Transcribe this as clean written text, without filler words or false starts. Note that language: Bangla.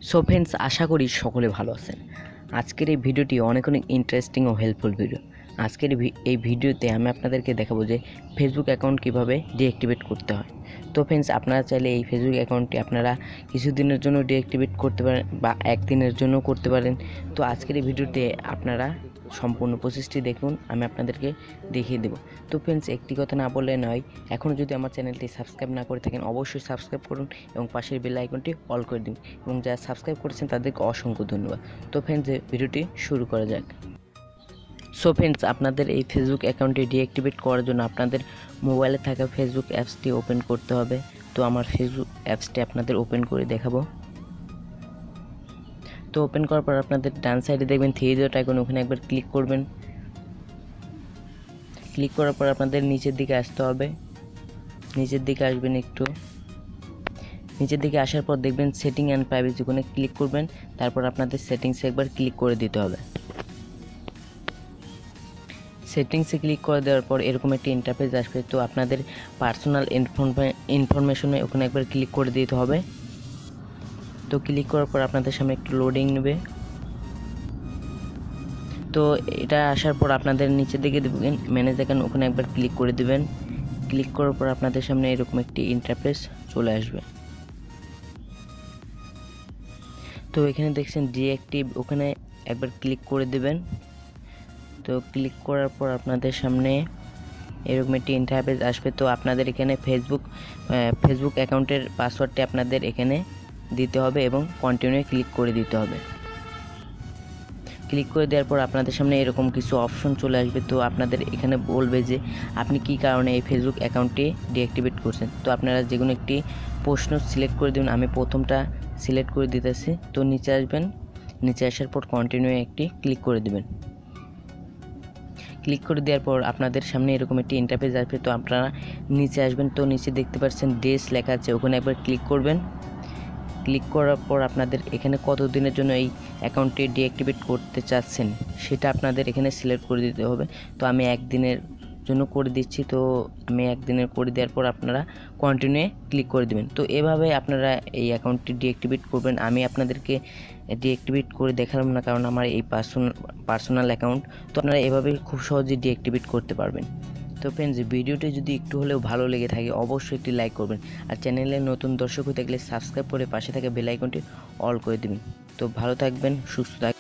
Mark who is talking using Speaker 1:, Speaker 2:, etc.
Speaker 1: সো ফ্রেন্ডস, আশা করি সকলে ভালো আছেন। আজকের এই ভিডিওটি অনেক ইন্টারেস্টিং ও হেল্পফুল ভিডিও। আজকের এই ভিডিওতে আমি আপনাদেরকে দেখাবো যে ফেসবুক অ্যাকাউন্ট কিভাবে ডিঅ্যাক্টিভেট করতে হয়। তো ফ্রেন্ডস, আপনারা চাইলে এই ফেসবুক অ্যাকাউন্টটি আপনারা কিছুদিনের জন্য ডিঅ্যাক্টিভেট করতে পারেন বা একদিনের জন্য করতে পারেন। তো আজকের এই ভিডিওতে আপনারা সম্পূর্ণ প্রসেসটি দেখুন, আমি আপনাদেরকে দেখিয়ে দেব। তো ফ্রেন্ডস, একটি কথা না বললে নয়, এখনও যদি আমার চ্যানেলটি সাবস্ক্রাইব না করে থাকেন অবশ্যই সাবস্ক্রাইব করুন এবং পাশের বেল আইকনটি অল করে দিন, এবং যারা সাবস্ক্রাইব করেছেন তাদেরকে অসংখ্য ধন্যবাদ। তো ফ্রেন্ডস, ভিডিওটি শুরু করা যাক। সো ফ্রেন্ডস, আপনাদের এই ফেসবুক অ্যাকাউন্টটি ডিঅ্যাক্টিভেট করার জন্য আপনাদের মোবাইলে থাকা ফেসবুক অ্যাপসটি ওপেন করতে হবে। তো আমার ফেসবুক অ্যাপসটি আপনাদের ওপেন করে দেখাবো। তো ওপেন করার পর আপনাদের ডান সাইডে দেখবেন 3 ডট আইকন, ওখানে একবার ক্লিক করবেন। ক্লিক করার পর আপনাদের নিচের দিকে আসতে হবে। নিচের দিকে আসবেন, একটু নিচের দিকে আসার পর দেখবেন সেটিং অ্যান্ড প্রাইভেসি, ওখানে ক্লিক করবেন। তারপর আপনাদের সেটিংসে একবার ক্লিক করে দিতে হবে। সেটিংসে ক্লিক করে দেওয়ার পর এরকম একটি ইন্টারফেস আসবে। তো আপনাদের পার্সোনাল ইনফরমেশনে ওখানে একবার ক্লিক করে দিতে হবে। তো ক্লিক করার পর আপনাদের সামনে একটু লোডিং নেবে। তো এটা আসার পর আপনাদের নিচের দিকে দেখবেন ম্যানেজ অ্যাকাউন্ট, ওখানে একবার ক্লিক করে দিবেন। ক্লিক করার পর আপনাদের সামনে এরকম একটি ইন্টারফেস চলে আসবে। তো এখানে দেখছেন ডিঅ্যাক্টিভ, ওখানে একবার ক্লিক করে দেবেন। তো ক্লিক করার পর আপনাদের সামনে এরকম একটি ইন্টারফেস আসবে। তো আপনাদের এখানে ফেসবুক অ্যাকাউন্টের পাসওয়ার্ডটি আপনাদের এখানে দিতে হবে এবং কন্টিনিউ ক্লিক করে দিতে হবে। ক্লিক করে দেওয়ার পর আপনাদের সামনে এরকম কিছু অপশন চলে আসবে। তো আপনাদের এখানে বলবে যে আপনি কী কারণে এই ফেসবুক অ্যাকাউন্টটি ডিঅ্যাক্টিভেট করছেন। তো আপনারা যে কোনো একটি প্রশ্ন সিলেক্ট করে দেবেন। আমি প্রথমটা সিলেক্ট করে দিতেছি। তো নিচে আসবেন, নিচে আসার পর কন্টিনিউ একটি ক্লিক করে দেবেন। ক্লিক করে দেওয়ার পর আপনাদের সামনে এরকম একটি ইন্টারফেস আসবে। তো আপনারা নিচে আসবেন। তো নিচে দেখতে পাচ্ছেন ডেস লেখা আছে, ওখানে একবার ক্লিক করবেন। ক্লিক করার পর আপনাদের এখানে কত দিনের জন্য এই অ্যাকাউন্টটি ডিঅ্যাক্টিভেট করতে চাচ্ছেন সেটা আপনাদের এখানে সিলেক্ট করে দিতে হবে। তো আমি একদিনের জন্য করে দিচ্ছি। তো আমি একদিনের করে দেওয়ার পর আপনারা কন্টিনিউ ক্লিক করে দেবেন। তো এভাবে আপনারা এই অ্যাকাউন্টটি ডিঅ্যাক্টিভেট করবেন। আমি আপনাদেরকে ডিঅ্যাক্টিভেট করে দেখালাম না, কারণ আমার এই পার্সোনাল অ্যাকাউন্ট। তো আপনারা এভাবে খুব সহজে ডিঅ্যাক্টিভেট করতে পারবেন। তো ফ্রেন্ডস, ভিডিওটি যদি একটু হলেও ভালো লেগে থাকে অবশ্যই একটি লাইক করবেন, আর চ্যানেলে নতুন দর্শক হয়ে থাকলে সাবস্ক্রাইব করে পাশে থাকা বেল আইকনটি অল করে দেবেন। তো ভালো থাকবেন, সুস্থ থাকবেন।